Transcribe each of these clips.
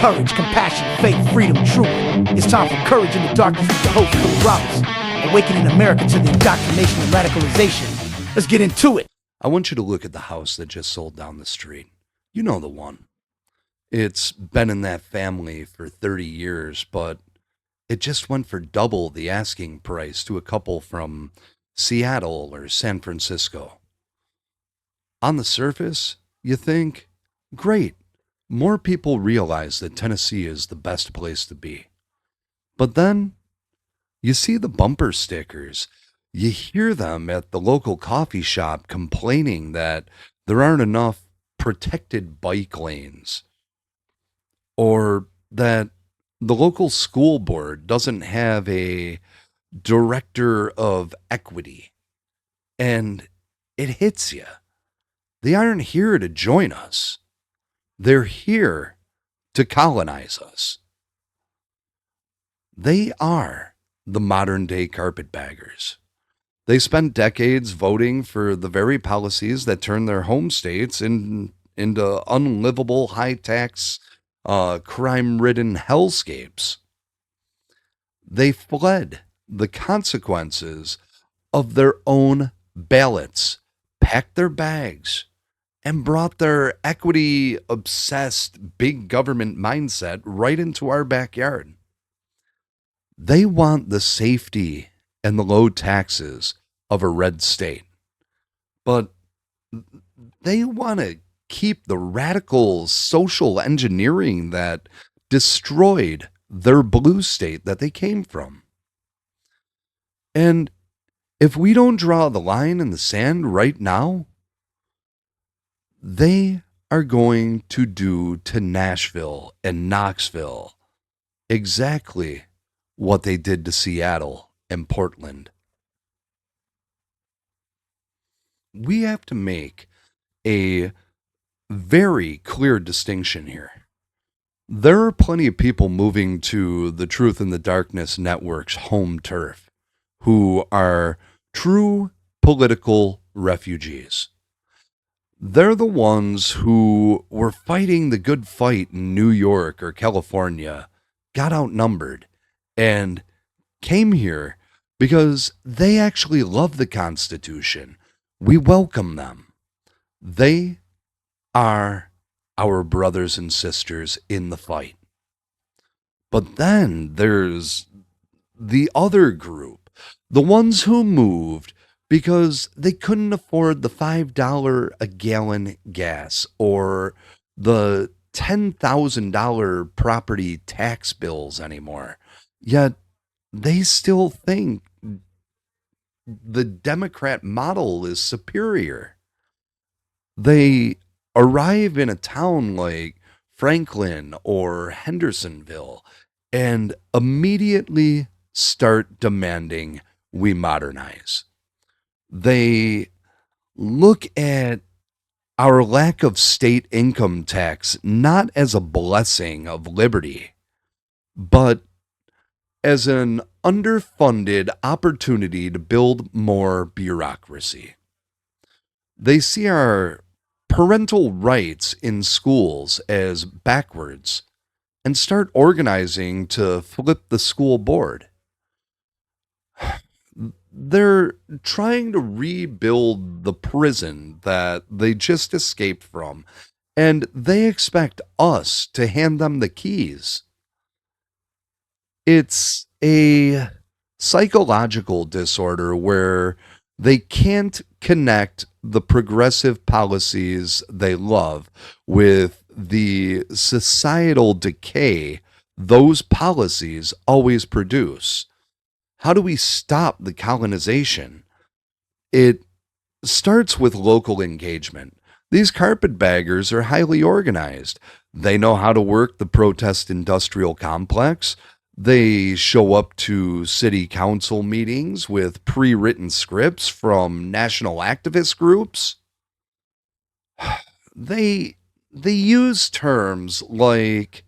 courage, compassion, faith, freedom, truth. It's time for Courage in the Darkness with the host, Phil Roberts. Awakening America to the indoctrination and radicalization. Let's get into it. I want you to look at the house that just sold down the street. You know the one. It's been in that family for 30 years, but it just went for double the asking price to a couple from Seattle or San Francisco. On the surface, you think, great, more people realize that Tennessee is the best place to be. But then, you see the bumper stickers. You hear them at the local coffee shop complaining that there aren't enough protected bike lanes, or that the local school board doesn't have a director of equity. And it hits you. They aren't here to join us. They're here to colonize us. They are the modern day carpetbaggers. They spent decades voting for the very policies that turn their home states into unlivable high-tax, crime-ridden hellscapes. They fled the consequences of their own ballots, packed their bags, and brought their equity-obsessed big government mindset right into our backyard. They want the safety and the low taxes of a red state, but they want to keep the radical social engineering that destroyed their blue state that they came from. And if we don't draw the line in the sand right now, they are going to do to Nashville and Knoxville exactly what they did to Seattle and Portland. We have to make a very clear distinction here. There are plenty of people moving to the Truth in the Darkness Network's home turf who are true political refugees. They're the ones who were fighting the good fight in New York or California, got outnumbered, and came here because they actually love the Constitution. We welcome them. They are our brothers and sisters in the fight. But then there's the other group, the ones who moved because they couldn't afford the $5 a gallon gas or the $10,000 property tax bills anymore. Yet they still think the Democrat model is superior. They arrive in a town like Franklin or Hendersonville and immediately start demanding we modernize. They look at our lack of state income tax not as a blessing of liberty, but as an underfunded opportunity to build more bureaucracy. They see our parental rights in schools as backwards and start organizing to flip the school board. They're trying to rebuild the prison that they just escaped from, and they expect us to hand them the keys. It's a psychological disorder where they can't connect the progressive policies they love with the societal decay those policies always produce. How do we stop the colonization? It starts with local engagement. These carpetbaggers are highly organized. They know how to work the protest industrial complex. They show up to city council meetings with pre-written scripts from national activist groups. They use terms like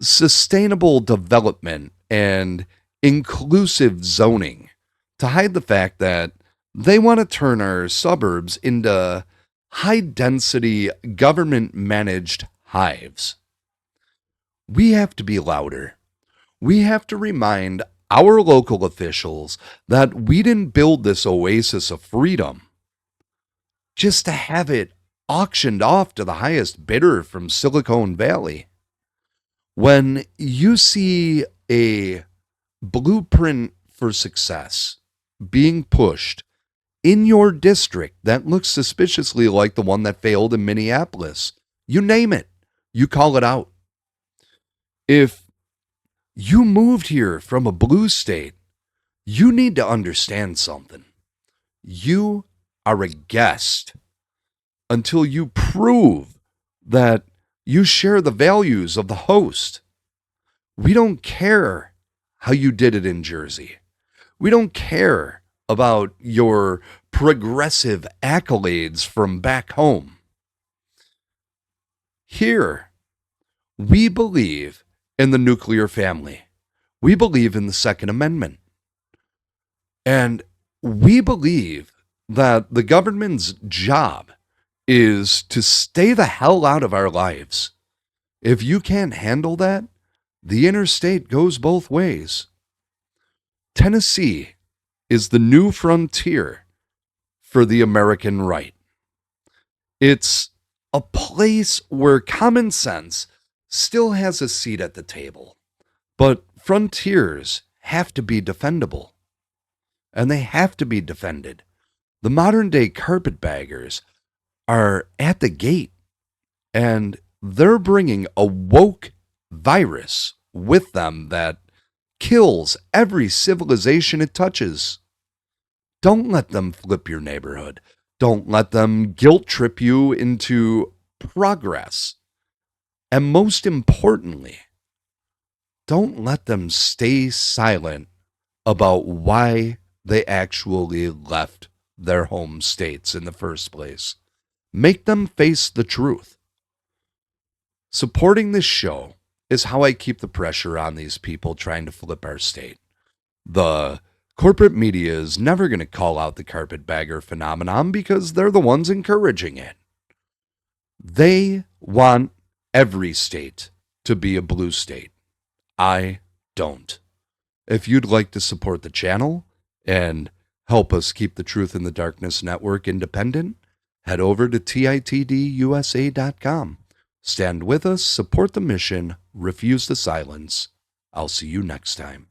sustainable development and inclusive zoning to hide the fact that they want to turn our suburbs into high-density government-managed hives. we have to be louder. We have to remind our local officials that we didn't build this oasis of freedom just to have it auctioned off to the highest bidder from Silicon Valley. When you see a blueprint for success being pushed in your district that looks suspiciously like the one that failed in Minneapolis, you name it, you call it out. If you moved here from a blue state, you need to understand something. You are a guest until you prove that you share the values of the host. We don't care how you did it in Jersey. We don't care about your progressive accolades from back home. Here, we believe in the nuclear family. We believe in the Second Amendment. And we believe that the government's job is to stay the hell out of our lives. If you can't handle that, the interstate goes both ways. Tennessee is the new frontier for the American right. It's a place where common sense still has a seat at the table, but frontiers have to be defendable, and they have to be defended. The modern day carpetbaggers are at the gate, and they're bringing a woke virus with them that kills every civilization it touches. Don't let them flip your neighborhood. Don't let them guilt trip you into progress. And most importantly, don't let them stay silent about why they actually left their home states in the first place. Make them face the truth. Supporting this show is how I keep the pressure on these people trying to flip our state. The corporate media is never going to call out the carpetbagger phenomenon because they're the ones encouraging it. They want every state to be a blue state. I don't. If you'd like to support the channel and help us keep the Truth in the Darkness Network independent, head over to titdusa.com. Stand with us, support the mission, refuse the silence. I'll see you next time.